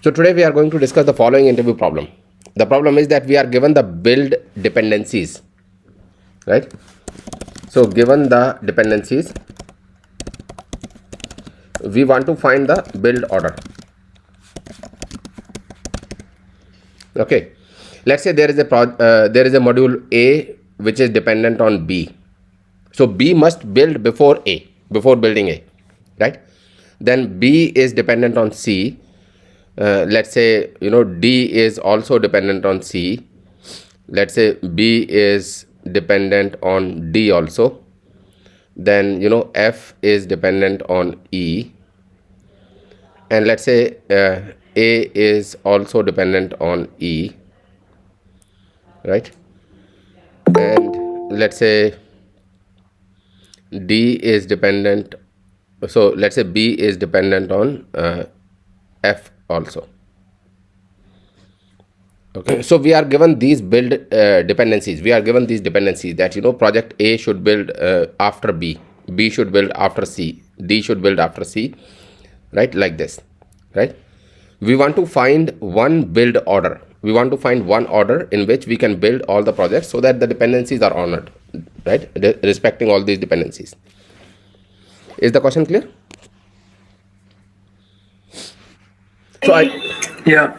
So today we are going to discuss the following interview problem. The problem is that we are given the build dependencies, right? So given the dependencies, we want to find the build order. Okay, let's say there is a module A which is dependent on B. So B must build before A, before building A, right? Then B is dependent on C. Let's say D is also dependent on C. Let's say B is dependent on D also. Then F is dependent on E, and let's say A is also dependent on E, right? And let's say D is dependent, so let's say B is dependent on F also. Okay, so we are given these build dependencies. We are given these dependencies that project A should build after B, B should build after C, D should build after C, right? Like this, right? We want to find one build order. We want to find one order in which we can build all the projects so that the dependencies are honored, right? Respecting all these dependencies. Is the question clear? So Yeah.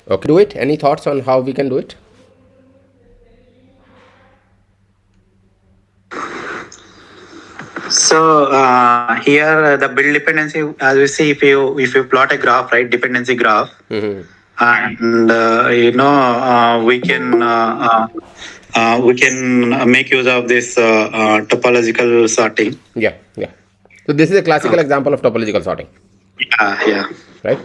Okay, do it. Any thoughts on how we can do it? So here the build dependency, as we see, if you plot a graph, right, dependency graph, and we can make use of this topological sorting. Yeah. So this is a classical example of topological sorting. Yeah. Right?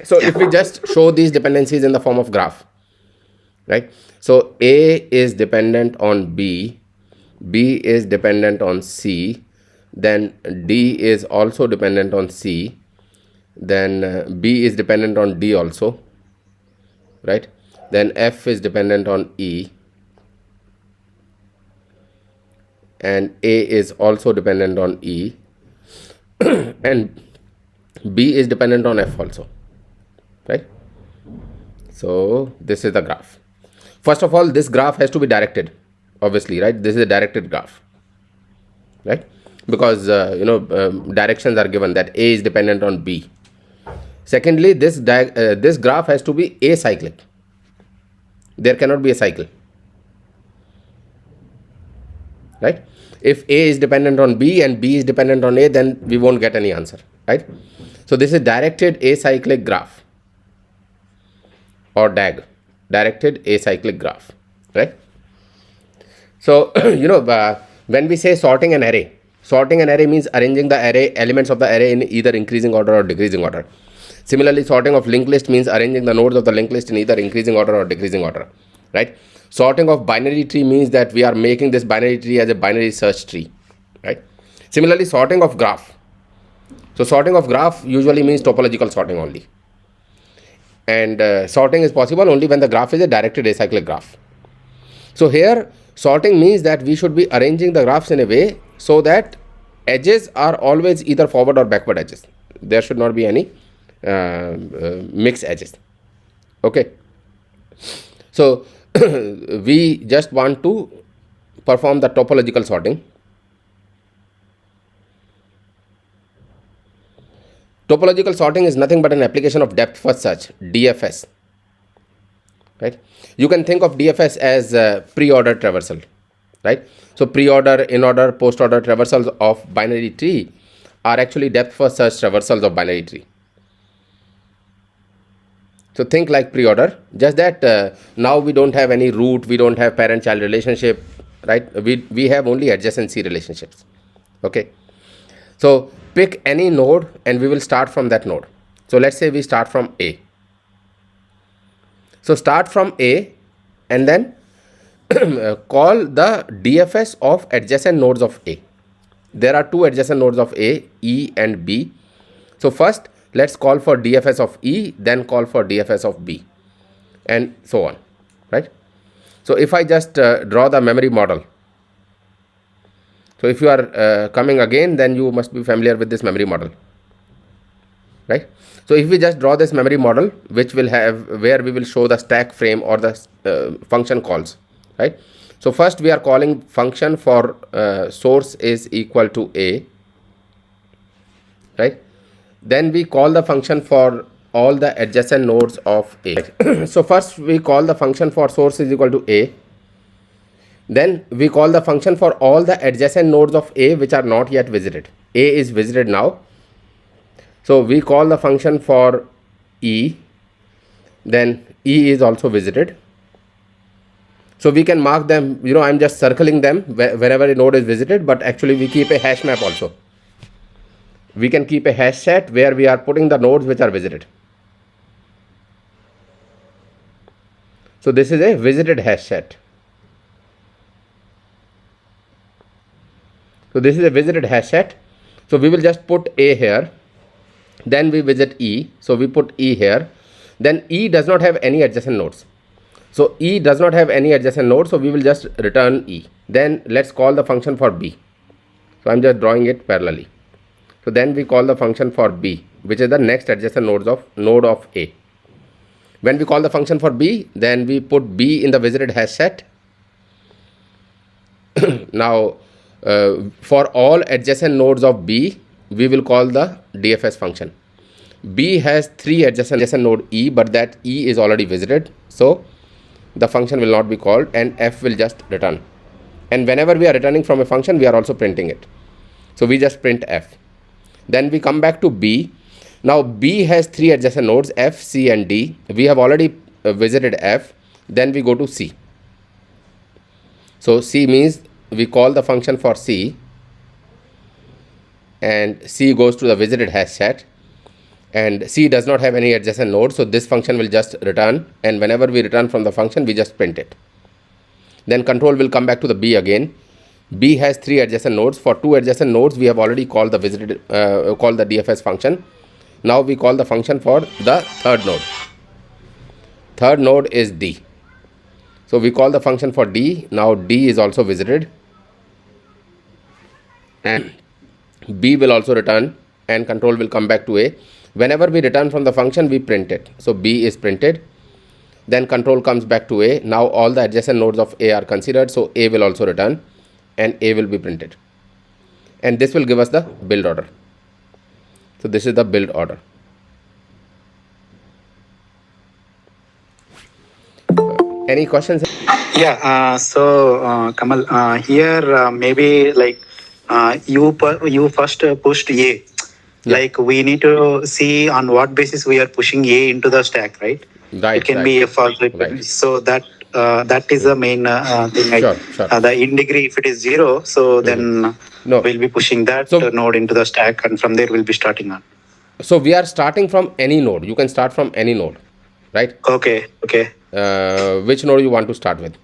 So if we just show these dependencies in the form of graph, right? So A is dependent on B, B is dependent on C, then D is also dependent on C, then B is dependent on D also, right? Then F is dependent on E, and A is also dependent on E, and B is dependent on F also, right? So this is the graph. First of all, this graph has to be directed, obviously, right? This is a directed graph, right? Because directions are given that A is dependent on B. Secondly, this graph has to be acyclic. There cannot be a cycle, right? If A is dependent on B and B is dependent on A, then we won't get any answer, right? So this is directed acyclic graph, or DAG, directed acyclic graph, right? So when we say sorting an array means arranging the array elements of the array in either increasing order or decreasing order. Similarly, sorting of linked list means arranging the nodes of the linked list in either increasing order or decreasing order, right? Sorting of binary tree means that we are making this binary tree as a binary search tree, right? Similarly, sorting of graph. So sorting of graph usually means topological sorting only. And sorting is possible only when the graph is a directed acyclic graph. So here sorting means that we should be arranging the graphs in a way so that edges are always either forward or backward edges. There should not be any mixed edges. Okay. So we just want to perform the topological sorting. Topological sorting is nothing but an application of depth first search, DFS, right? You can think of DFS as pre-order traversal, right? So pre-order, in-order, post-order traversals of binary tree are actually depth first search traversals of binary tree. So think like pre-order, just that now we don't have any root, we don't have parent-child relationship, right? We have only adjacency relationships. Okay. So pick any node and we will start from that node. So let's say we start from A. So start from A and then call the DFS of adjacent nodes of A. There are two adjacent nodes of A, E and B. So first let's call for DFS of E, then call for DFS of B, and so on, right? So if I just draw the memory model. So if you are coming again, then you must be familiar with this memory model. right? So if we just draw this memory model, which will have, where we will show the stack frame or the function calls, right? So first we are calling function for source is equal to a, right? Then we call the function for all the adjacent nodes of a. So first we call the function for source is equal to a. Then we call the function for all the adjacent nodes of a which are not yet visited. A is visited now. So we call the function for e. Then e is also visited. So we can mark them, you know, I'm just circling them whenever a node is visited, but actually we keep a hash map also. We can keep a hash set where we are putting the nodes which are visited. So this is a visited hash set. So this is a visited hash set. So we will just put a here. Then we visit e. So we put e here. Then e does not have any adjacent nodes. So e does not have any adjacent nodes. So we will just return e. Then let's call the function for b. So I'm just drawing it parallelly. So then we call the function for b, which is the next adjacent node of a. When we call the function for b, then we put b in the visited hash set. Now for all adjacent nodes of b, we will call the DFS function. B has 3 adjacent node e, but that e is already visited, so the function will not be called, and f will just return. And whenever we are returning from a function, we are also printing it. So we just print f. Then we come back to b. Now b has 3 adjacent nodes f, c and d. We have already visited f. Then we go to c. So c means we call the function for c, and c goes to the visited hash set, and c does not have any adjacent nodes, so this function will just return, and whenever we return from the function, we just print it. Then control will come back to the b again. B has 3 adjacent nodes. For 2 adjacent nodes, we have already called the called the DFS function. Now we call the function for the third node. Third node is d. So we call the function for d. Now d is also visited, and b will also return, and control will come back to a. Whenever we return from the function, we print it. So b is printed. Then control comes back to a. Now all the adjacent nodes of a are considered, so a will also return, and a will be printed. And this will give us the build order. So this is the build order. Any questions? Yeah. So Kamal, here maybe like you first pushed a. Yeah. Like we need to see on what basis we are pushing a into the stack, right? Right. It can right. be a false Right. dependency. So that is the main thing. Sure, sure. The in degree, if it is 0, so then No. we'll be pushing that So- node into the stack, and from there we'll be starting on. So we are starting from any node. You can start from any node, right? Okay. Which node you want to start with?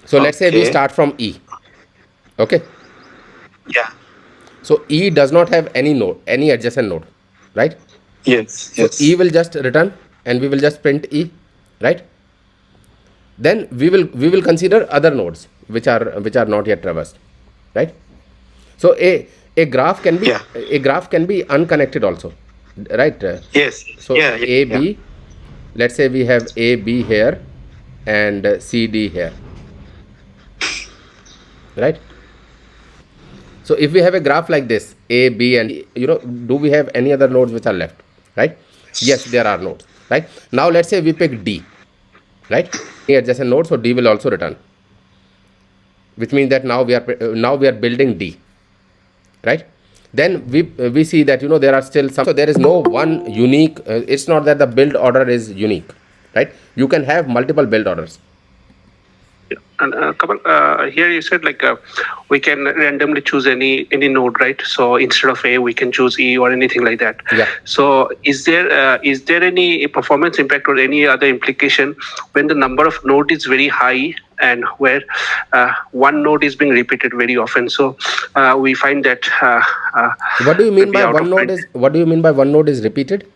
So let's say we Okay. start from E. Okay. Yeah. So E does not have any node, any adjacent node, right? Yes. So Yes. E will just return, and we will just print E, right? Then we will consider other nodes which are not yet traversed, right? So a graph can be Yeah. a graph can be unconnected also, right? Yes. So yeah. A B, Yeah. let's say we have A B here and C D here, right? So if we have a graph like this, A, B, and do we have any other nodes which are left, right? Yes, there are nodes, right? Now let's say we pick D, right? Any adjacent node, so D will also return, which means that now we are building D, right? Then we see that there are still some. So there is no one unique. It's not that the build order is unique, right? You can have multiple build orders. And Kamal, here you said like we can randomly choose any node, right? So instead of A, we can choose E or anything like that. Yeah. So is there any performance impact or any other implication when the number of node is very high and where one node is being repeated very often? So we find that. What do you mean maybe by out one of node print. is? What do you mean by one node is repeated?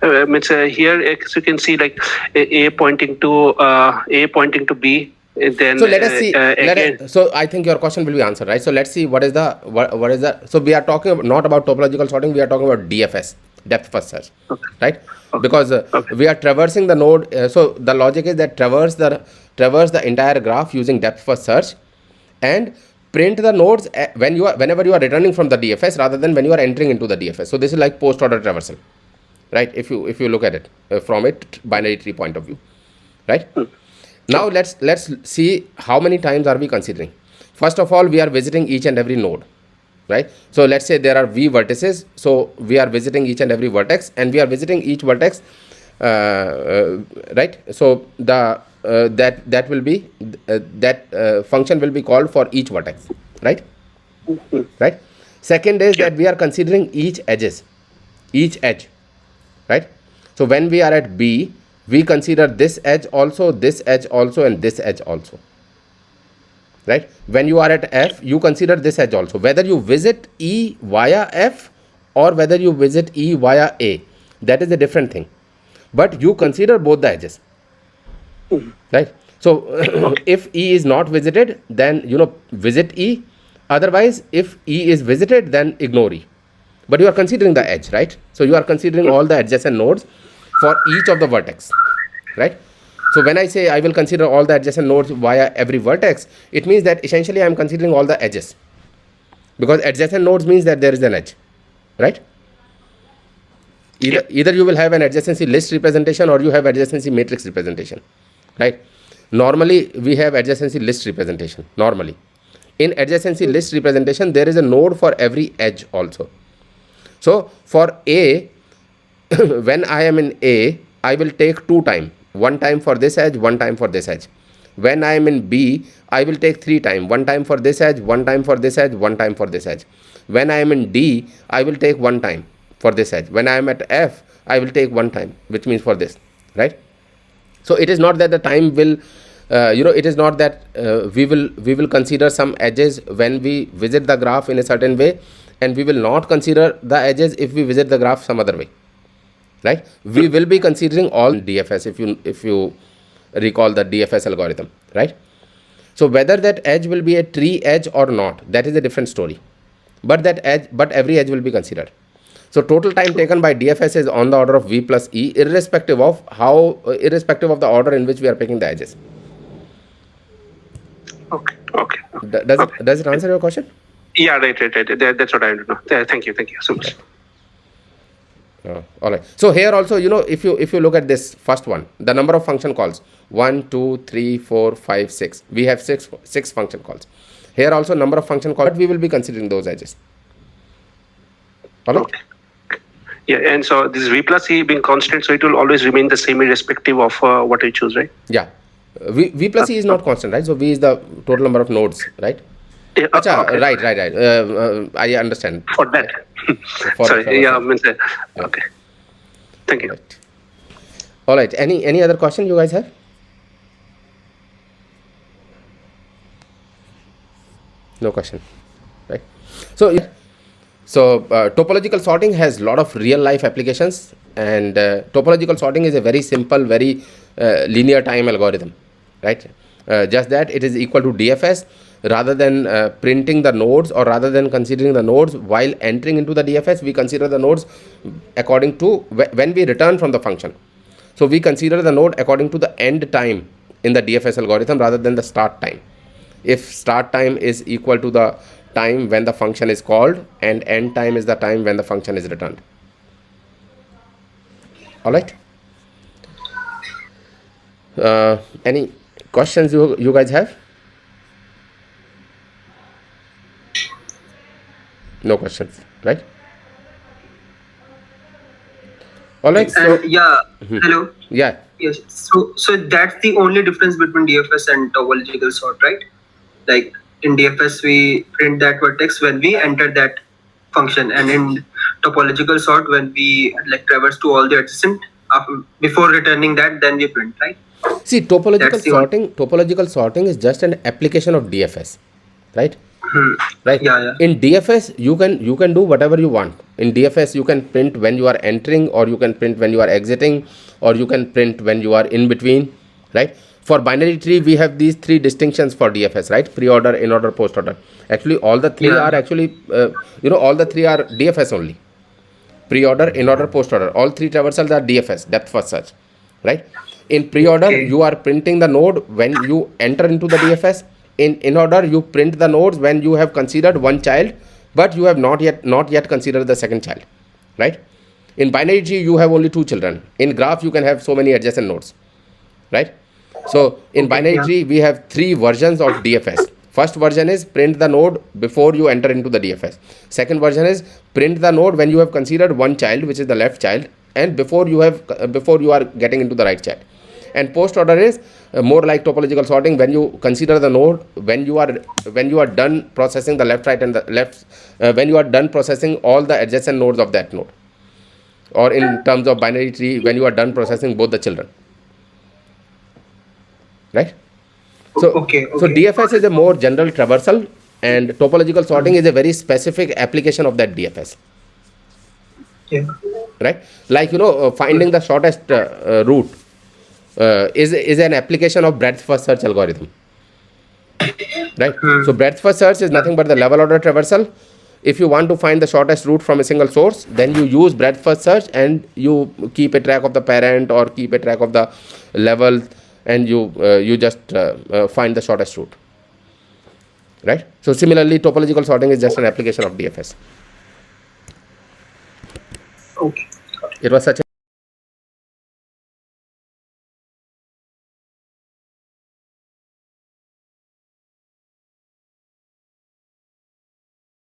Means here, as you can see, like A pointing to B. Then So let us see. again, So I think your question will be answered, right? So let's see what is the. So we are talking not about topological sorting. We are talking about DFS, depth first search, right? Because we are traversing the node. So the logic is that traverse the entire graph using depth first search, and print the nodes whenever you are returning from the DFS rather than when you are entering into the DFS. So this is like post order traversal, right? If you look at it from a binary tree point of view, right? Now let's see how many times are we considering. First of all, we are visiting each and every node, right? So let's say there are V vertices. So we are visiting each and every vertex, and we are visiting each vertex, right? So the that will be function will be called for each vertex, right? Right. Second is that we are considering each edge, right? So when we are at B, we consider this edge also, and this edge also, right? When you are at F, you consider this edge also, whether you visit E via F or whether you visit E via A, that is a different thing, but you consider both the edges, right? So if E is not visited, then visit E. Otherwise, if E is visited, then ignore E, but you are considering the edge, right? So you are considering all the adjacent nodes for each of the vertex, right? So when I say I will consider all the adjacent nodes via every vertex, it means that essentially I am considering all the edges, because adjacent nodes means that there is an edge, right? Either you will have an adjacency list representation or you have adjacency matrix representation, right? Normally we have adjacency list representation. Normally in adjacency list representation, there is a node for every edge also. So for A, when I am in A, I will take 2 times, 1 time for this edge, 1 time for this edge. When I am in B, I will take 3 times, 1 time for this edge, 1 time for this edge, 1 time for this edge. When I am in D, I will take 1 time for this edge. When I am at F, I will take 1 time, which means for this, right? So it is not that the time will, it is not that we will consider some edges when we visit the graph in a certain way, and we will not consider the edges if we visit the graph some other way, right? We will be considering all DFS if you recall the DFS algorithm, right? So whether that edge will be a tree edge or not, that is a different story, but every edge will be considered. So total time taken by DFS is on the order of V plus E, irrespective of the order in which we are picking the edges. Okay. Does it answer your question? Yeah, right. That's what I want to know. Thank you so much. All right. So here also, if you look at this first one, the number of function calls 1, 2, 3, 4, 5, 6. We have six function calls. Here also number of function calls. But we will be considering those edges. All right. Okay. Yeah, and so this V plus E being constant, so it will always remain the same irrespective of what you choose, right? Yeah. V plus E is not constant, right? So V is the total number of nodes, right? Yeah, Achha, okay. Right. I understand. For that. Sorry. Yeah. Okay. Thank you. All right. Any other question you guys have? No question, right? So topological sorting has a lot of real life applications, and topological sorting is a very simple, very linear time algorithm, right? Just that it is equal to DFS. Rather than printing the nodes or rather than considering the nodes while entering into the DFS, we consider the nodes according to when we return from the function. So we consider the node according to the end time in the DFS algorithm rather than the start time. If start time is equal to the time when the function is called and end time is the time when the function is returned. All right. Any questions you guys have? No questions, right? All right. So Hello. Yeah. Yes. So that's the only difference between DFS and topological sort, right? Like in DFS, we print that vertex when we enter that function, and in topological sort, when we traverse to all the adjacent before returning that, then we print, right? See, topological sorting is just an application of DFS, right? Right. Yeah. In DFS, you can do whatever you want. In DFS, you can print when you are entering, or you can print when you are exiting, or you can print when you are in between, right? for binary tree, we have these three distinctions for DFS, right? Pre-order, in-order, post-order. Actually, all the three Yeah. are actually, all the three are DFS only. Pre-order, in-order, post-order. All three traversals are DFS, depth first search, right? In pre-order, Okay. you are printing the node when you enter into the DFS. In order, you print the nodes when you have considered one child, but you have not yet considered the second child, right? In binary tree, you have only two children. In graph, you can have so many adjacent nodes, right? So in Okay, binary yeah. tree, we have three versions of DFS. First version is print the node before you enter into the DFS. Second version is print the node when you have considered one child, which is the left child, and before you are getting into the right child. And post order is more like topological sorting, when you consider the node when you are done processing the left, right, and the left, when you are done processing all the adjacent nodes of that node, or in terms of binary tree, when you are done processing both the children, right? So Okay, so okay. DFS is a more general traversal, and topological sorting is a very specific application of that DFS, Yeah. right? Like finding the shortest route is an application of breadth first search algorithm, right? So breadth first search is nothing but the level order traversal. If you want to find the shortest route from a single source, then you use breadth first search, and you keep a track of the parent or keep a track of the level, and you just find the shortest route, right? So similarly, topological sorting is just an application of DFS. Okay. It was such a